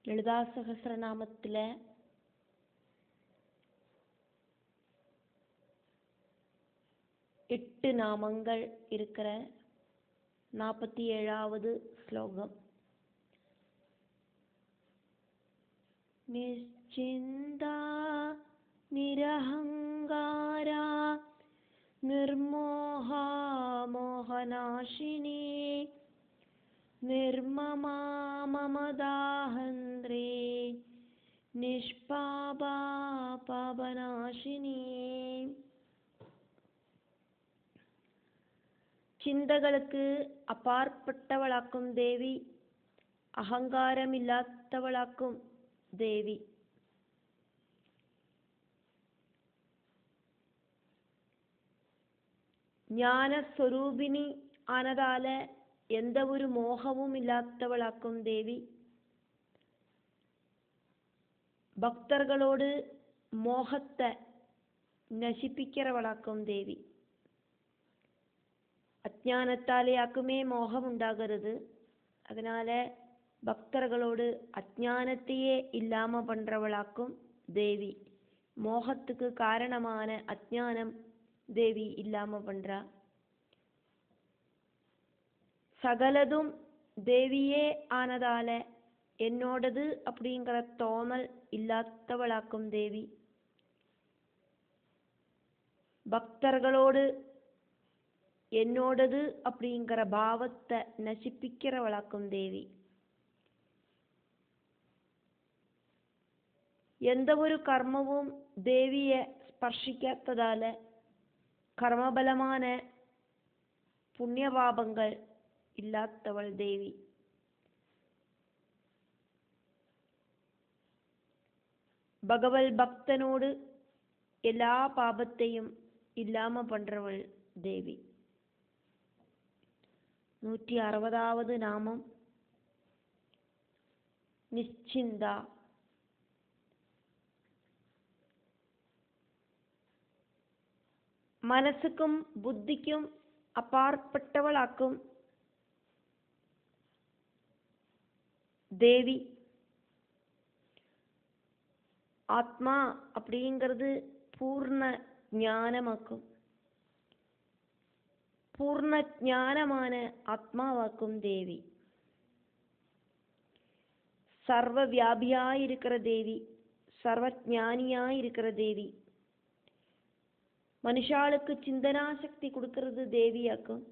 லலிதா சகஸ்ரநாமத்தில் 8 நாமங்கள் இருக்கிற 47வது ஸ்லோகம். நிச்சிந்தா நிரஹங்காரா நிர்மோஹா மோகநாசினி நிர்மமா மமதாஹந்திரே நிஷ்பாபா பாபநாசினி. சிந்தகளுக்கு அப்பாற்பட்டவளாக்கும் தேவி, அகங்காரமில்லாதவளாக்கும் தேவி. ஞானஸ்வரூபிணி ஆனதால எந்த ஒரு மோகமும் இல்லாதவளாக்கும் தேவி. பக்தர்களோடு மோகத்தை நசிப்பிக்கிறவளாக்கும் தேவி. அஜானத்தாலேயாக்குமே மோகம் உண்டாகிறது. அதனால பக்தர்களோடு அஜானத்தையே இல்லாம பண்றவளாக்கும் தேவி. மோகத்துக்கு காரணமான அஜானம் தேவி இல்லாம பண்றா. சகலதும் தேவியே ஆனதால என்னோடது அப்படிங்கிற தோணல் இல்லாதவளாக்கும் தேவி. பக்தர்களோடு என்னோடது அப்படிங்கிற பாவத்தை நசிப்பிக்கிறவளாக்கும் தேவி. எந்த ஒரு கர்மவும் தேவியை ஸ்பர்ஷிக்காததால கர்மபலமான புண்ணியபாபங்கள் இல்லாதவள் தேவி. பகவல் பக்தனோடு எல்லா பாபத்தையும் இல்லாம பண்றவள் தேவி. 160வது நாமம் நிச்சிந்தா. மனசுக்கும் புத்திக்கும் அப்பாற்பட்டவளாக்கும் தேவி. ஆத்மா அப்படிங்கிறது பூர்ண ஞானமாக்கும். பூர்ண ஞானமான ஆத்மாவாக்கும் தேவி. சர்வ வியாபியாயிருக்கிற தேவி, சர்வ ஞானியாயிருக்கிற தேவி. மனுஷாளுக்கு சிந்தனா சக்தி கொடுக்கிறது தேவியாக்கும்.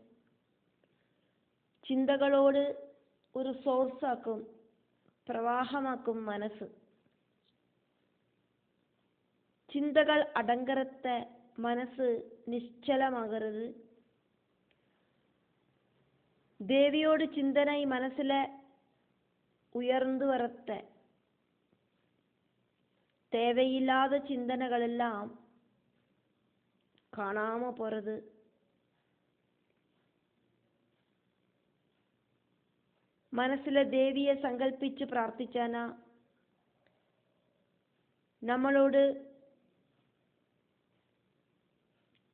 சிந்தகளோடு ஒரு சோர்ஸ் ஆக்கும், பிரவாகமாக்கும் மனசு. சிந்தகள் அடங்கறத்த மனசு நிശ്ചலமாகிறது. தேவியோடு சிந்தனை மனசுல உயர்ந்து வரத்த தேவையில்லாத சிந்தனைகள் எல்லாம் காணாம போறது. மனசுல தேவிய சங்கல்பிச்சு பிரார்த்திச்சானா நம்மளோடு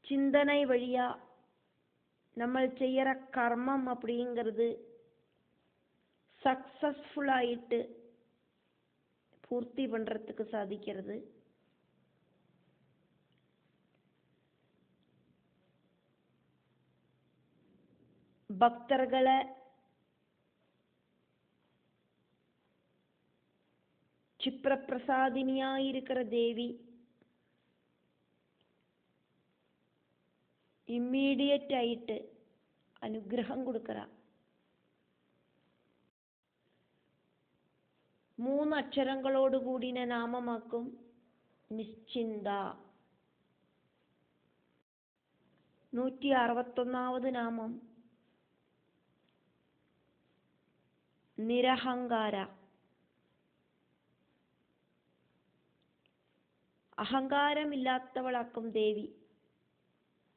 சிந்தனை வழியா நம்ம செய்யற கர்மம் அப்படிங்கிறது சக்சஸ்ஃபுல்லாயிட்டு பூர்த்தி பண்றதுக்கு சாதிக்கிறது. பக்தர்களை சிப்ரப்பிரசாதினியாயிருக்கிற தேவி இம்மீடியட் ஆயிட்டு அனுகிரகம் கொடுக்கறா. 3 அக்ஷரங்களோடு கூடின நாமமாக்கும் நிச்சிந்தா. 161வது நாமம் நிரஹங்காரா. அகங்காரம் இல்லாதவளாக்கும் தேவி.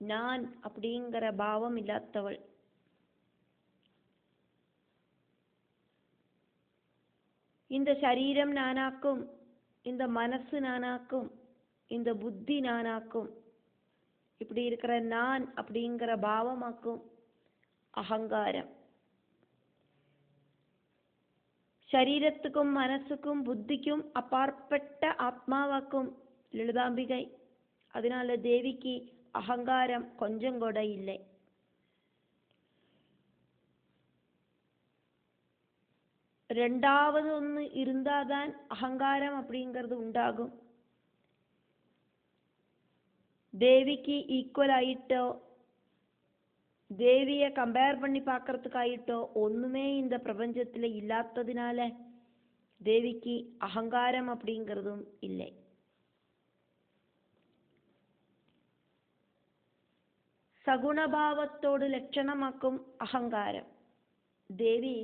நான் அப்படிங்கிற பாவம் இல்லாதவள். இந்த சரீரம் நானாக்கும், இந்த மனசு நானாக்கும், இந்த புத்தி நானாக்கும். இப்படி இருக்கிற நான் அப்படிங்கிற பாவமாக்கும் அகங்காரம். ശരീരത്തുക്കും മനസ്സുക്കും ബുദ്ധിക്കും അപ്പാർപ്പെട്ട ആത്മാവാക്കും ലളിതാംബികை. அதனால தேவிக்கு அகங்காரம் கொஞ்சம் கூட இல்லை. ரெண்டாவது ஒன்று இருந்தாதான் அகங்காரம் அப்படிங்கிறது உண்டாகும். தேவிக்கு ஈக்குவல் ஆயிட்டோ தேவியை கம்பேர் பண்ணி பார்க்கறதுக்காயிட்டோ ஒன்றுமே இந்த பிரபஞ்சத்தில் இல்லாததினால தேவிக்கு அகங்காரம் அப்படிங்கிறதும் இல்லை. സഗുണഭാവത്തോട് ലക്ഷണമാക്കും അഹങ്കാരം. ദേവി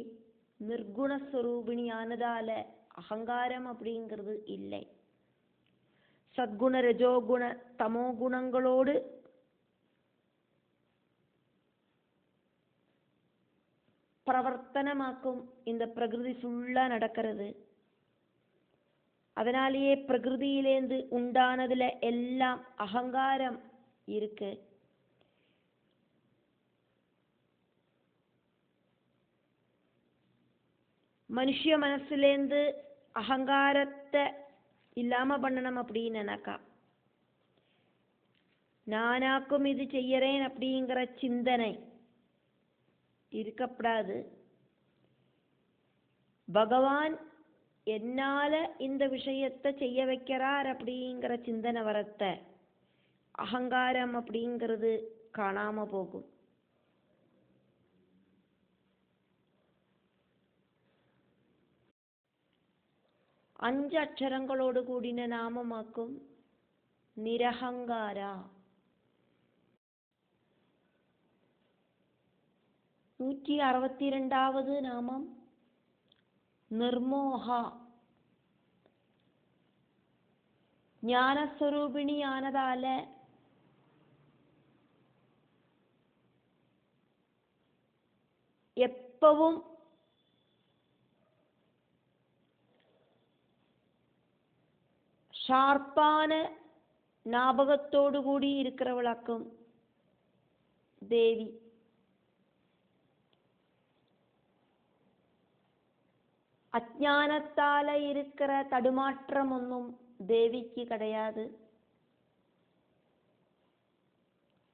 നിർഗുണസ്വരൂപിണിയാനതാല അഹങ്കാരം அப்படிங்கிறது இல்லை. சத்குண ரஜோகுண தமோ குணங்களோடு பிரவர்த்தனமாக்கும் இந்த பிரகிருதி ஃபுல்லா நடக்கிறது. அதனாலேயே பிரகிருதியிலேந்து உண்டானதுல எல்லாம் அகங்காரம் இருக்கு. மனுஷ மனசுலேருந்து அகங்காரத்தை இல்லாம பண்ணணும் அப்படின்னு நினைக்கா. நானாக்கும் இது செய்யறேன் அப்படிங்கிற சிந்தனை இருக்கப்படாது. பகவான் என்னால இந்த விஷயத்தை செய்ய வைக்கிறார் அப்படிங்கிற சிந்தனை வரத்த அகங்காரம் அப்படிங்கிறது காணாம போகும். അഞ്ച് അക്ഷരങ്ങളോട് കൂടിന നാമമാക്കും നിരഹങ്കാര. 162வது നാമം നിർമോഹ. ജ്ഞാനസ്വരൂപിണിയാനതാല எப்பவும் ஷார்ப்பான ஞாபகத்தோடு கூடி இருக்கிறவளாக்கும் தேவி. அஜானத்தால இருக்கிற தடுமாற்றம் ஒன்றும் தேவிக்கு கிடையாது.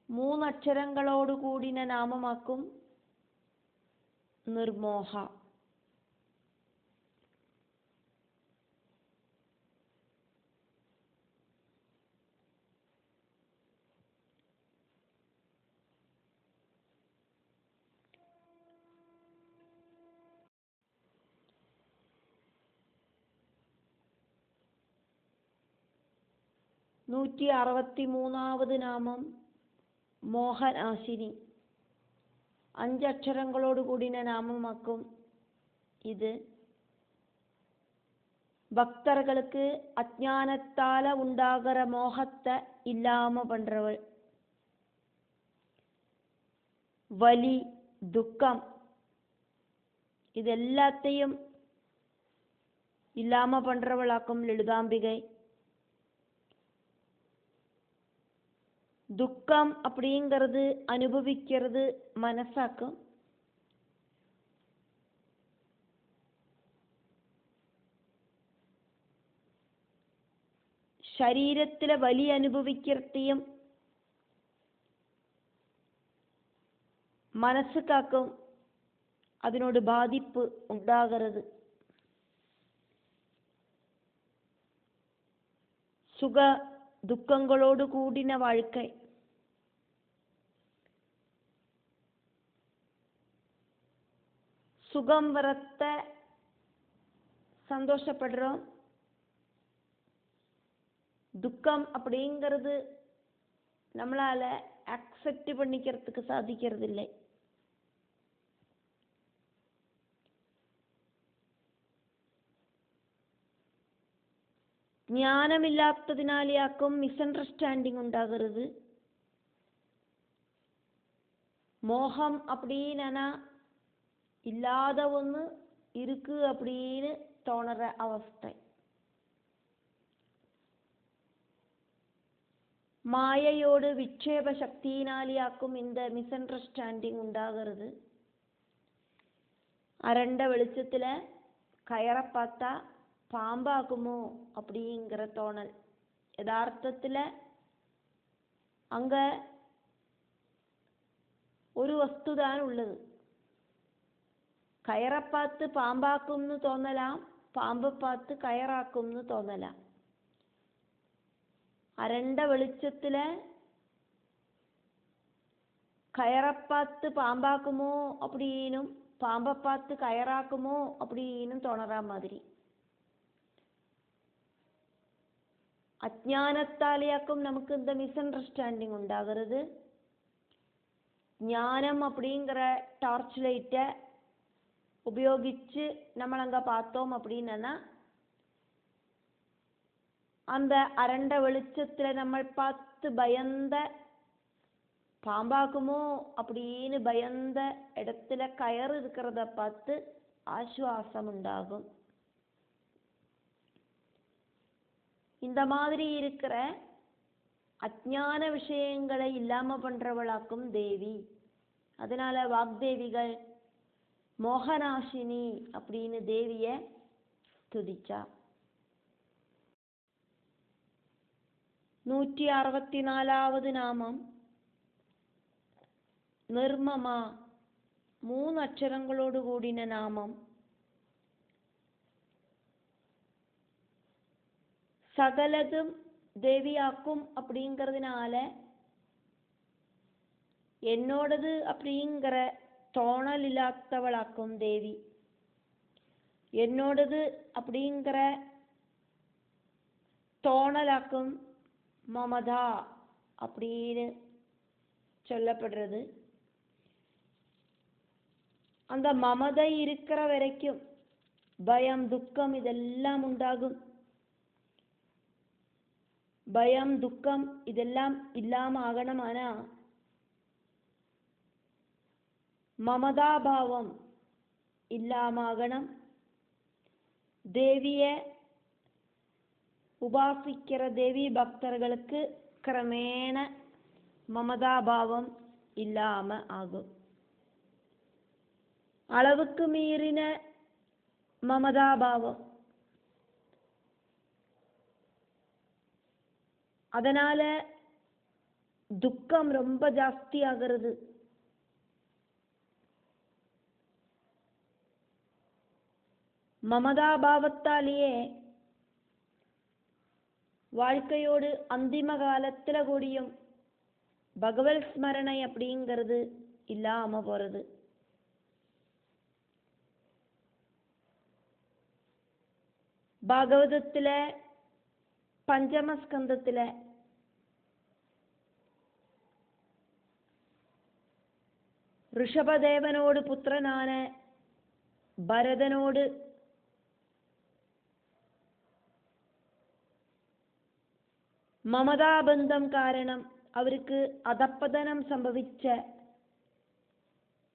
3 அக்ஷரங்களோடு கூடின நாமமாக்கும் നിർമോഹ. നൂറ്റി 63வது നാമം മോഹനാശിനി. 5 അക്ഷരങ്ങളോട് കൂടിന നാമമാക്കും ഇത്. பக்தர்களுக்கு அஜானத்தால உண்டாகிற மோகத்தை இல்லாம பண்றவள். வலி துக்கம் இது எல்லாத்தையும் இல்லாம பண்றவளாக்கும் லலிதாம்பிகை. துக்கம் அப்படிங்கிறது அனுபவிக்கிறது மனசாக்கும். ശരീരത്തിലെ വലി അനുഭവിக்கிறதையும் മനസ്സുക്കാക്കും അതിനോട് ബാധിപ്പ് ഉണ്ടാകരുത്. സുഖ துக்கங்களோடு கூடின வாழ்க்கை. சுகம் வரத்த சந்தோஷப்படுறோம். துக்கம் அப்படிங்கிறது நம்மளால அக்செப்ட் பண்ணிக்கிறதுக்கு சாதிக்கிறது இல்லை. ஞானமில்லாததினாலேயாக்கும் மிஸ்அண்டர்ஸ்டாண்டிங் உண்டாகிறது. மோகம் அப்படின்னா இல்லாத ஒன்று இருக்கு அப்படின்னு தோணுற அவஸ்தை. மாயையோடு விட்சேப சக்தியினாலேயாக்கும் இந்த மிஸ்அண்டர்ஸ்டாண்டிங் உண்டாகிறது. அரண்ட வெளிச்சத்தில் கயரை பார்த்தா பாம்பாகுமோ அப்படிங்கிற தோணல். யதார்த்தத்தில் அங்கே ஒரு வஸ்துதான் உள்ளது. கயரை பார்த்து பாம்பாக்கும்னு தோന്നலாம், പാമ്പ് பார்த்து കയറാക്കുംனு തോന്നலாம். അരണ്ട വെളിച്ചത്തിൽ கயரை பார்த்து பாம்பாக்குமோ அப்படின்னும் பாம்பை பார்த்து கயறாக்குமோ அப்படின்னு தோணற மாதிரி. அஜ்ஞானத்தாலேயாக்கும் நமக்கு இந்த மிஸ் அண்டர்ஸ்டாண்டிங் உண்டாகிறது. ஞானம் அப்படிங்கிற டார்ச் லைட்டை உபயோகித்து നമ്മൾ அங்கே பார்த்தோம் அப்படின்னா அந்த அரண்ட வெளிச்சத்தில் நம்ம பார்த்து பயந்த பாம்பாக்குமோ அப்படின்னு பயந்த இடத்துல கயறு இருக்கிறத பார்த்து ஆசுவாசம் உண்டாகும். இந்த மாதிரி இருக்கிற அஜ்ஞான விஷயங்களை இல்லாம பண்றவளாக்கும் தேவி. அதனால வாக்தேவிகள் மோகநாசினி அப்படின்னு தேவிய துதிச்சா. 164வது நாமம் നിർമ്മമാ. 3 അക്ഷരങ്ങളോട് കൂടിന നാമം. സകലതും தேவியாக்கும் அப்படிங்கிறதுனால என்னோடது அப்படிங்கிற தோணல் இல்லாதவளாக்கும் தேவி. என்னோடது அப்படிங்கிற தோணலாக்கும் மமதா அப்படின்னு சொல்லப்படுறது. அந்த மமதை இருக்கிற வரைக்கும் பயம் துக்கம் இதெல்லாம் உண்டாகும். பயம் துக்கம் இதெல்லாம் இல்லாம ஆகணுமானா மமதாபாவம் இல்லாம ஆகணும். தேவிய உபாசிக்கிற தேவி பக்தர்களுக்கு கிரமேண மமதாபாவம் இல்லாம ஆகும். அளவுக்கு மீறின மமதாபாவம், அதனால துக்கம் ரொம்ப ஜாஸ்தி ஆகிறது. மமதாபாவத்தாலேயே வாழ்க்கையோடு அந்திம காலத்துல கூடியும் பகவத் ஸ்மரணை அப்படிங்கிறது இல்லாம போறது. பாகவதத்துல பஞ்சமஸ்கந்தத்துல ഋഷഭദേവനോട് പുത്രനാன ഭരതനോട് മമതാബന്ധം കാരണം അവർക്ക് അധപ്പതനം സംഭവിച്ച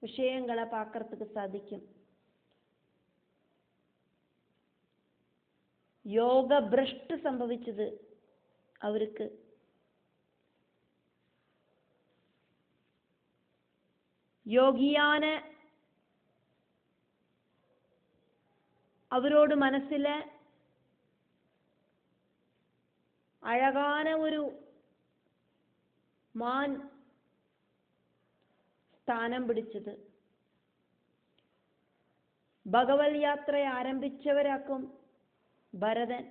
விஷயங்களை பார்க்கறதுக்கு சாதிக்கும். யோக பிரஷ்டு സംഭവിച്ചது அவருக்கு. யோகியான அவரோட മനസ്സിல അഴകാന ഒരു മാൻ സ്ഥാനം പിടിച്ചത്. ഭഗവത് യാത്ര ആരംഭിച്ചവരാക്കും ഭരതൻ.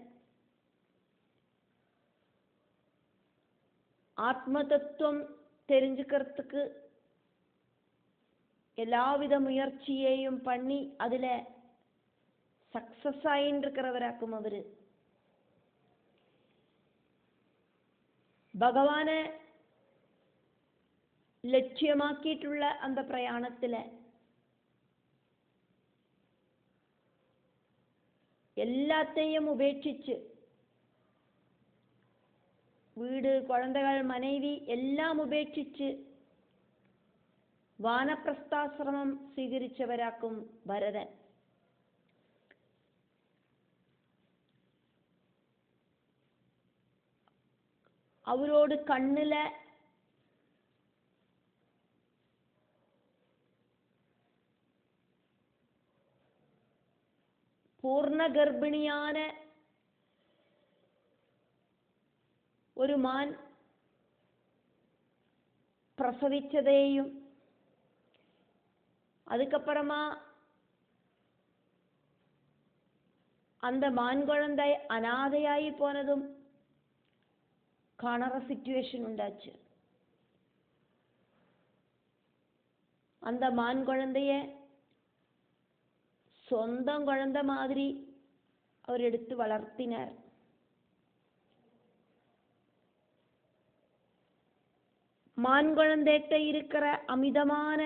ஆத்மதத்துவம் தெரிஞ்சுக்கிறதுக்கு எல்லாவித முயற்சியையும் பண்ணி அதுல சக்சஸ் ஆயின்னு இருக்கிறவராக்கும் அவரு. ഭഗവാനെ ലക്ഷ്യമാക്കിയിട്ടുള്ള அந்த പ്രയാണത്തില് எல்லாத்தையும் ഉപേക്ഷിച്ച് വീട് കുഴന്തകൾ മനൈവി എല്ലാം ഉപേക്ഷിച്ച് വാനപ്രസ്ഥാശ്രമം സ്വീകരിച്ചവരാക്കും ഭരതൻ. அவரோடு கண்ணுல പൂർണ്ണ ഗർഭിണിயான ഒരു മാൻ பிரசவிச்சதையும் அதுக்கப்புறமா அந்த மான் குழந்தை அனாதையாகி போனதும் காணற சிச்சுவேஷன் உண்டாச்சு. அந்த மான் குழந்தைய சொந்தம் குழந்தை மாதிரி அவர் எடுத்து வளர்த்தினார். மான் குழந்தைகிட்ட இருக்கிற அமிதமான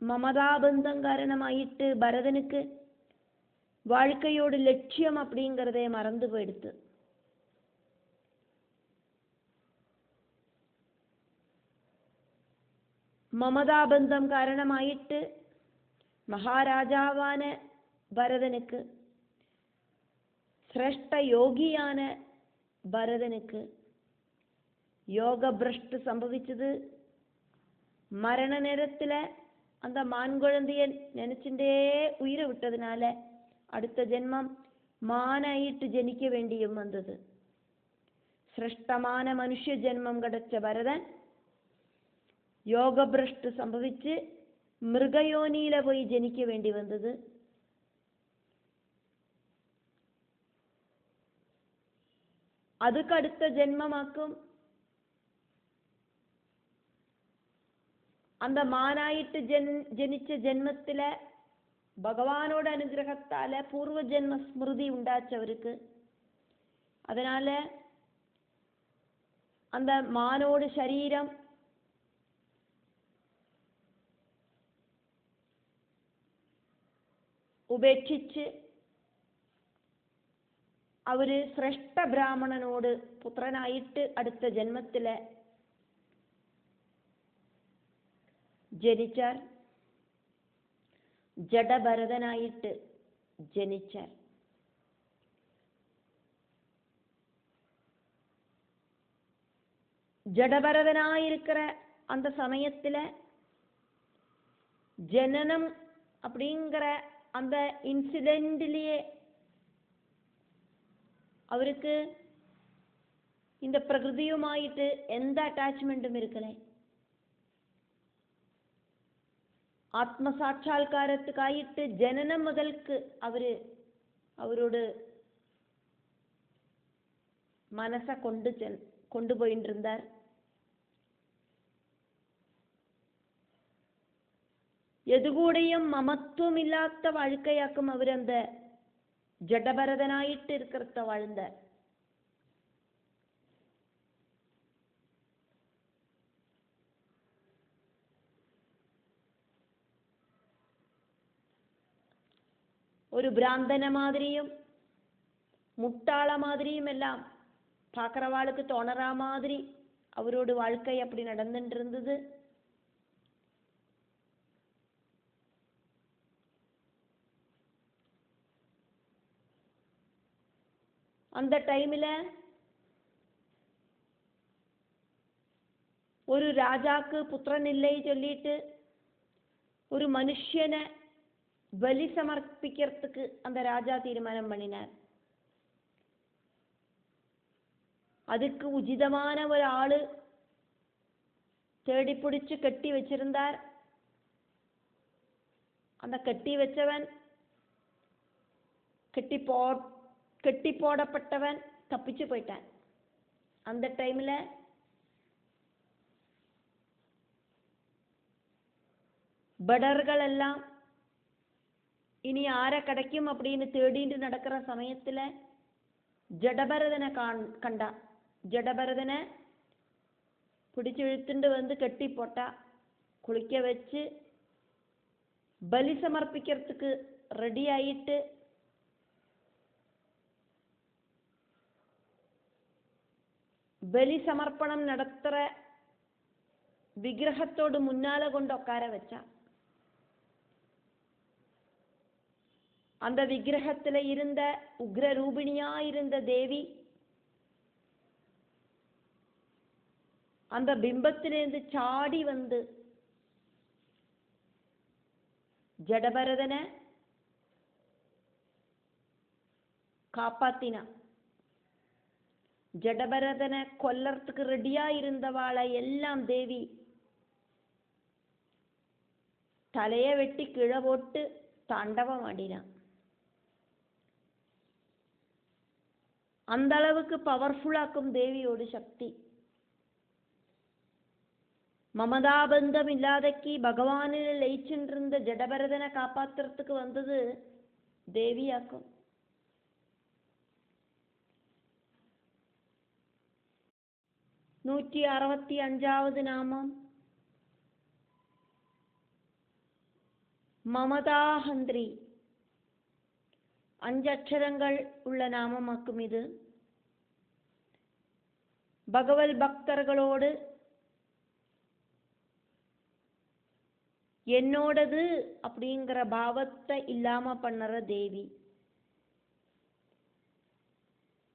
மமதாபந்தம் காரணமாயிட்டு பரதனுக்கு வாழ்க்கையோட லட்சியம் அப்படிங்கிறதே மறந்து போயிடுத்து. மமதாபந்தம் காரணமாயிட்டு மகாராஜாவான பரதனுக்கு, சிரேஷ்ட யோகியான பரதனுக்கு யோக பிரஷ்டு சம்பவிச்சது. மரண நேரத்தில் அந்த மான் குழந்தைய நினைச்சுட்டே உயிரை விட்டதுனால அடுத்த ஜென்மம் மானாயிட்டு ஜனிக்க வேண்டியும் வந்தது. சிரேஷ்டமான மனுஷ ஜென்மம் கிடைச்ச பரதன் யோக பிரஷ்டு சம்பவிச்சு மிருகயோனியில போய் ஜனிக்க வேண்டி வந்தது. அதுக்கு அடுத்த ஜென்மமாக்கும் அந்த மானாயிட்டு ஜனிச்ச ஜென்மத்தில பகவானோட அனுகிரகத்தால பூர்வ ஜென்ம ஸ்மிருதி உண்டாச்சு அவருக்கு. அதனால அந்த மானோட சரீரம் ഉപേക്ഷിച്ച് അവര് ശ്രേഷ്ഠ ബ്രാഹ്മണനോട് പുത്രനായിട്ട് അടുത്ത ജന്മത്തില് ജനിച്ചാൽ, ജഡഭരതനായിട്ട് ജനിച്ചാൽ. ஜடபரதனாயிருக்கிற அந்த சமயத்துல ஜனனம் அப்படிங்கிற அந்த இன்சிடென்ட்லயே அவருக்கு இந்த பிரகிருதியுமாயிட்டு எந்த அட்டாச்மெண்ட்டும் இருக்கல. ஆத்மசாட்சா்காரத்துக்காயிட்டு ஜனனம் முதலுக்கு அவரோட மனசை கொண்டு போயிட்டு இருந்தார். எதுகூடையும் மமத்துவம் இல்லாத வாழ்க்கையாக்கும் அவர் அந்த ஜடபரதனாயிட்டு இருக்கிறத வாழ்ந்தார். ஒரு பிராந்தன மாதிரியும் முட்டாள மாதிரியும் எல்லாம் பார்க்கிறவாளுக்கு தோணற மாதிரி அவரோட வாழ்க்கை அப்படி நடந்துட்டு இருந்தது. அந்த டைம்ல ஒரு ராஜாக்கு புத்திரன் இல்லை சொல்லிட்டு ஒரு மனுஷனை பலி சமர்ப்பிக்கிறதுக்கு அந்த ராஜா தீர்மானம் பண்ணினார். அதுக்கு உச்சிதமான ஒரு ஆளு தேடி பிடிச்சு கட்டி வச்சிருந்தார். அந்த கட்டி வச்சவன் கட்டி போடப்பட்டவன் தப்பிச்சு போயிட்டான். அந்த டைம்ல படர்கள் எல்லாம் இனி யாரை கிடைக்கும் அப்படின்னு தேடிட்டு நடக்கிற சமயத்துல ஜடபரதனை கண்டா. ஜடபரதனை பிடிச்சு இழுத்துட்டு வந்து கட்டி போட்டா, குளிக்க வச்சு பலி சமர்ப்பிக்கிறதுக்கு ரெடி ஆயிட்டு பலி சமர்ப்பணம் நடத்துற விக்கிரகத்தோடு முன்னால கொண்டு உட்கார வச்சா. அந்த விக்கிரகத்துல இருந்த உக்ர ரூபிணியா இருந்த தேவி அந்த பிம்பத்திலிருந்து சாடி வந்து ஜடபரதனை காப்பாத்தினா. ஜடபரதனை கொல்லறதுக்கு ரெடியா இருந்தவாளை எல்லாம் தேவி தலைய வெட்டி கீழே போட்டு தாண்டவம் ஆடினான். அந்த அளவுக்கு பவர்ஃபுல்லாக்கும் தேவியோட சக்தி. மமதாபந்தம் இல்லாதக்கி பகவானில் லயிச்சுருந்த ஜடபரதனை காப்பாத்துறதுக்கு வந்தது தேவியாக்கும். 165வது நாமம் மமதாஹந்திரி. 5 அக்ஷரங்கள் உள்ள நாமமாக்கும் இது. பகவத் பக்தர்களோடு என்னோடது அப்படிங்கிற பாவத்தை இல்லாம பண்ணற தேவி.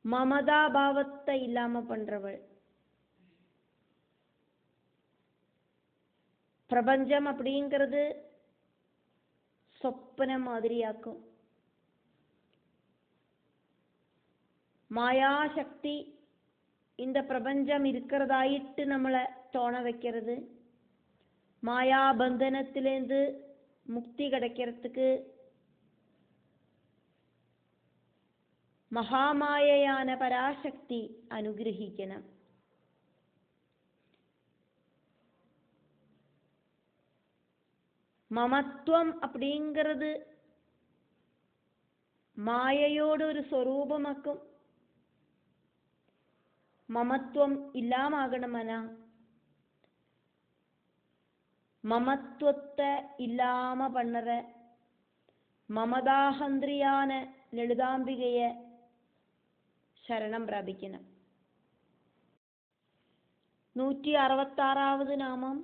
மமதா பாவத்தை இல்லாம பண்றவள். பிரபஞ்சம் அப்படிங்கிறது சொப்பன மாதிரியாக்கும். மாயாசக்தி இந்த பிரபஞ்சம் இருக்கிறதாயிட்டு நம்மளை தோண வைக்கிறது. மாயா பந்தனத்திலேருந்து முக்தி கிடைக்கிறதுக்கு மகாமாயான பராசக்தி அனுகிரகிக்கணும். மமத்துவம் அப்படிங்கிறது மாயையோடு ஒரு സ്വരൂപമാക്കും. மமத்துவம் இல்லாம ஆகணுமனா மமத்துவத்தை இல்லாம பண்ணற மமதாஹந்திரியான ലളിതാംബികയ ശരണം പ്രാപിക്കണം. 166வது നാമം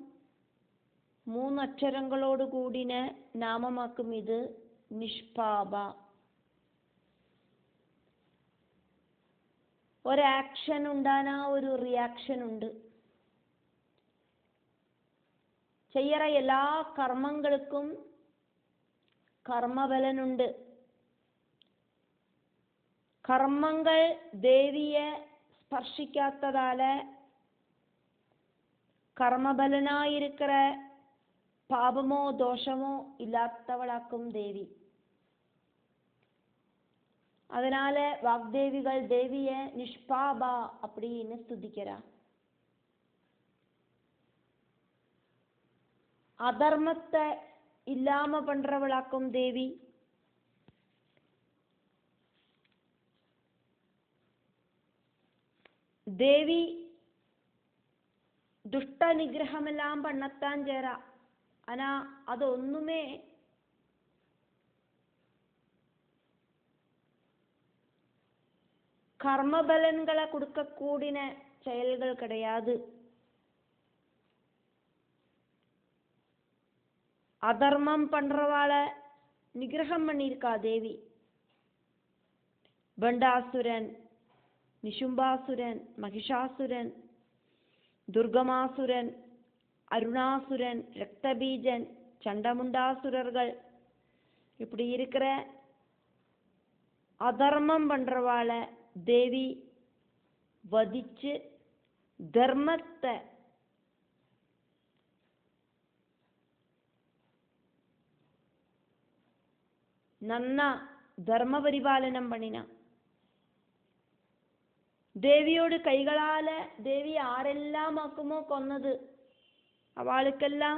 3 അക്ഷരങ്ങളോട് കൂടിന നാമമാക്കും ഇത് നിഷ്പാപ. ഒരു ആക്ഷൻ ഉണ്ടാനാ ഒരു റിയാക്ഷൻ ഉണ്ട്. ചെയ്യற എല്ലാ കർമ്മങ്ങൾക്കും കർമ്മബലനുണ്ട്. കർമ്മങ്ങൾ ദേവിയെ സ്പർശിക്കാത്തതാല കർമ്മബലനായിരിக்கிற പാപമോ ദോഷമോ ഇല്ലാത്തവളാക്കും ദേവി. அதனால வாக்தேவிகள் தேவியை நிஷ்பாபா அப்படின்னு ஸ்துதிக்கிறா. அதர்மத்தை இல்லாம பண்றவளாக்கும் தேவி. தேவி துஷ்ட நிகிரகமெல்லாம் பண்ணத்தான் சேரா. ஆனா அது ஒண்ணுமே கர்மபலன்களை கொடுக்க கூடின செயல்கள் கிடையாது. அதர்மம் பண்றவாள நிகிரகம் பண்ணியிருக்கா தேவி. பண்டாசுரன், நிஷும்பாசுரன், மகிஷாசுரன், துர்கமாசுரன், அருணாசுரன், ரக்தபீஜன், சண்டமுண்டாசுரர்கள் இப்படி இருக்கிற அதர்மம் பண்றவாள தேவி வதிச்சு தர்மத்தை നന്ന ധർമ്മപരിപാലനം പണിന. ദേവിയോട് കൈകളാല് ദേവി ആരെല്ലാം ആക്കുമോ കൊന്നത് അവൾക്കെല്ലാം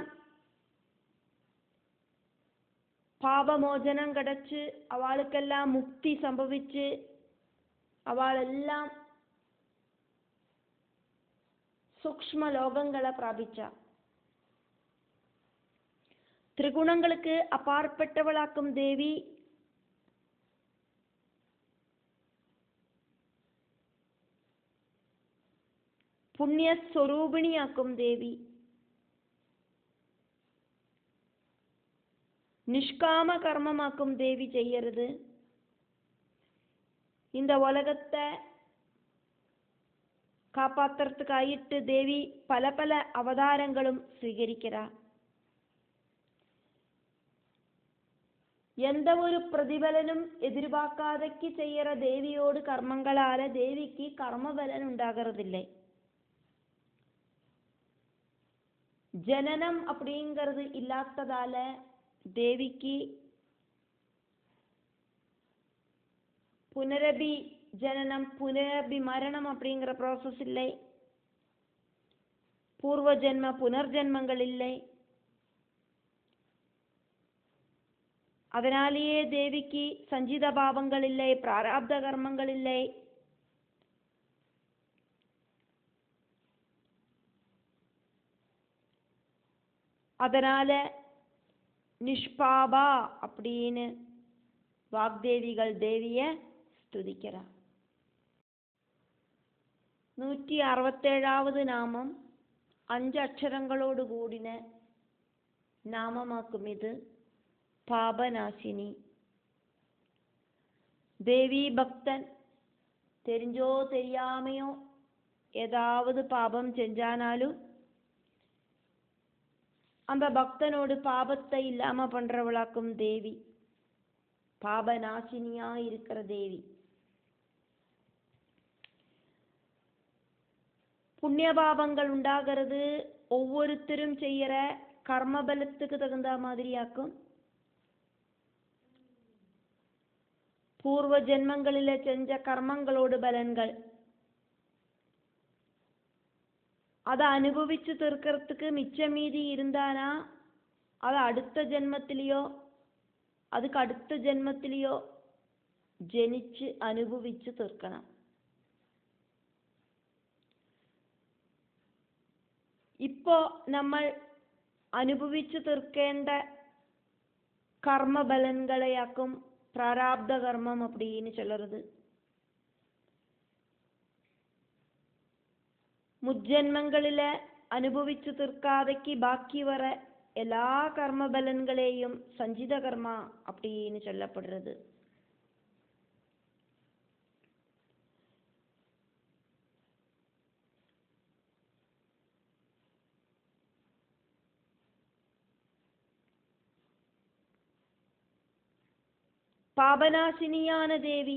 പാപമോചനം കിടച്ച് അവൾക്കെല്ലാം മുക്തി സംഭവിച്ച് അവളെല്ലാം സൂക്ഷ്മ ലോകങ്ങളെ പ്രാപിച്ച ത്രിഗുണങ്ങൾക്ക് അപ്പാർപ്പെട്ടവളാക്കും ദേവി. പുണ്യസ്വരൂപിണിയാക്കും ദേവി. நிஷ்காம கர்மமாக்கும் தேவி செய்யறது. இந்த உலகத்தை காப்பாத்துறதுக்காயிட்டு தேவி பல பல அவதாரங்களும் സ്വീകരിக்கிறா. ഒരു പ്രതിഫലനും എതിർபார்க்காதக்கு செய்யற தேவியோடு கர்மங்களால தேவிக்கு கர்மபலன் உண்டாகிறதில்லை. ஜனனம் அப்படிங்கிறது இல்லாததால தேவிக்கு புனரபி ஜனனம் புனரபி மரணம் அப்படிங்கிற ப்ராசஸ் இல்லை. பூர்வ ஜென்ம புனர்ஜென்மங்கள் இல்லை. அதனாலேயே தேவிக்கு சஞ்சித பாவங்கள் இல்லை, பிராரப்த கர்மங்கள் இல்லை. அதனால நிஷ்பாபா அப்படின்னு வாக்தேவிகள் தேவிய ஸ்துதிக்கிறார். 167வது நாமம் 5 அக்ஷரங்களோடு கூடின நாமமாக்கும். இது பாபநாசினி. தேவி பக்தன் தெரிஞ்சோ தெரியாமையோ ஏதாவது பாபம் செஞ்சானாலும் அந்த பக்தனோடு பாபத்தை இல்லாம பண்றவளாக்கும் தேவி. பாபநாசினியா இருக்கிற தேவி. புண்ணிய பாவங்கள் உண்டாகிறது ஒவ்வொருத்தரும் செய்யற கர்மபலத்துக்கு தகுந்த மாதிரியாக்கும். பூர்வ ஜென்மங்களில செஞ்ச கர்மங்களோடு பலன்கள் அதை அனுபவிச்சு தீர்க்கறதுக்கு மிச்சம் மீதி இருந்தானா அதை அடுத்த ஜென்மத்திலேயோ அதுக்கு அடுத்த ஜென்மத்திலேயோ ஜனிச்சு அனுபவிச்சு தீர்க்கணும். இப்போ നമ്മൾ അനുഭവിച്ചു തീർക്കേണ്ട കർമ്മബലങ്ങളെയാക്കും പ്രാരാബ്ധ കർമ്മം அப்படின்னு சொல்றது. മുജ്ജന്മങ്ങളിലെ അനുഭവിച്ചു തീർക്കാതെക്ക് ബാക്കി വர എല്ലാ കർമ്മബലങ്ങളെയും സഞ്ചിത കർമ്മ அப்படின்னு சொல்லப்படுறது. പാപനാശിനിയാണ് ദേവി.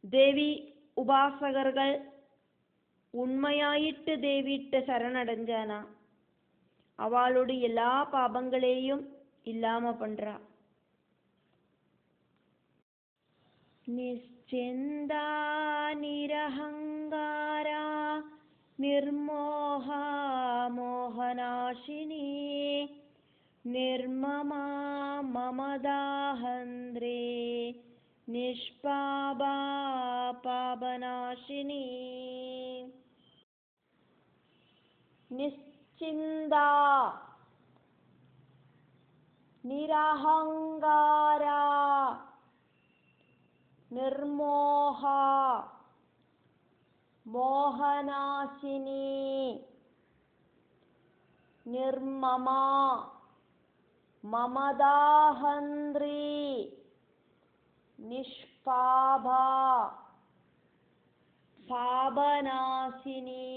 ദേവി ഉപാസകர்கள் உண்மையாயிட்டு தேவிட்ட சரணடைஞ்சானா அவளோட எல்லா பாபங்களையும் இல்லாம பண்றா. நிಶ್ಚಿಂದಾ நிரஹங்காரா ನಿರ್ಮೋಹಾ ಮೋಹನಾಶಿನಿ ನಿರ್ಮಮಾ ಮಮದಾಹಂದ್ರೇ ನಿಷ್ಪಾಬಾ ಪಾಪನಾಶಿನಿ. நிಶ್ಚಿಂದா நிரஹங்காரா ನಿರ್ಮೋಹಾ மோகநாசினி ನಿರ್ಮಮಾ மமதாஹந்திரி நிஷ்பாபா பாபநாசினி.